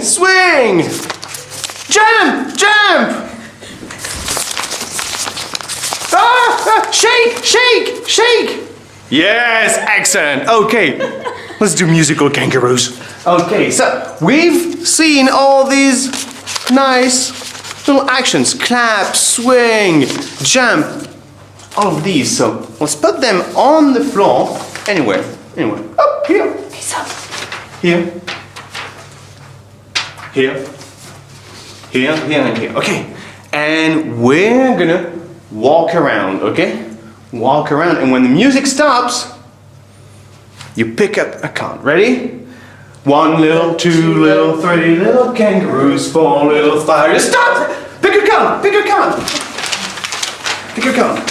swing. Jump, jump. Shake, shake, shake. Yes, excellent. Okay, let's do musical kangaroos. Okay, so we've seen all these nice little actions. Clap, swing, jump, all of these. So let's put them on the floor. Anywhere. Up here. Here. Here. Here, here, and here. Okay. And we're gonna walk around, okay? Walk around, and when the music stops, you pick up a card. Ready? 1 little, 2 little, 3 little kangaroos, 4 little, 5. Stop! Pick a card, pick a card. Pick a card.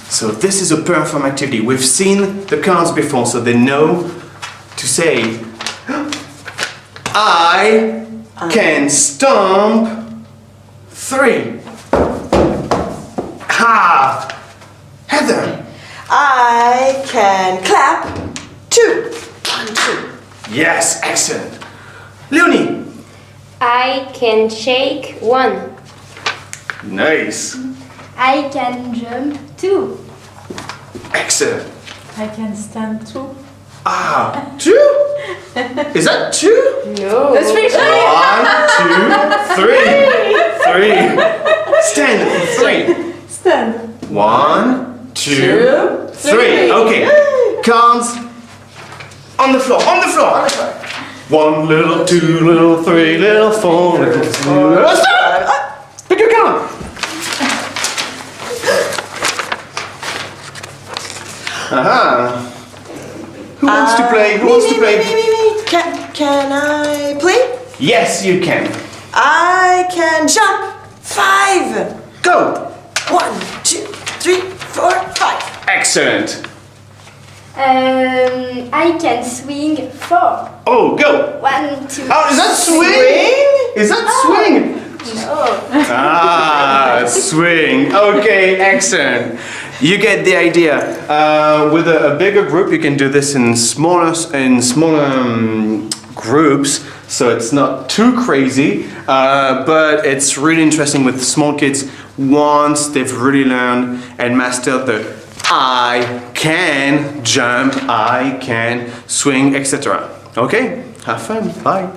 So this is a perform activity. We've seen the cards before, so they know to say, I can stomp 3. Ha! Heather. I can clap 2. 1, 2. Yes, excellent. Leonie. I can shake 1. Nice. I can jump 2. Excellent. I can stand 2. 2? Is that 2? No. That's pretty funny. 1, 2, 3. 3. Stand. 3. Stand. 1, 2, 3. Okay. Cards on the floor. On the floor. 1 little, 2 little, 3 little, 4 little, 2 little. Stop! Pick your card. Aha. Who wants to play? Who wants to play? Me. Can I play? Yes, you can. I can jump 5. Go. 1, 2, 3, 4, 5. Excellent. I can swing 4. Oh, go. 1, 2. Oh, is that swing? Is that swing? No. Ah, swing. Okay, excellent. You get the idea. With a bigger group, you can do this in smaller groups, so it's not too crazy. But it's really interesting with small kids once they've really learned and mastered the I can jump, I can swing, etc. Okay, have fun. Bye.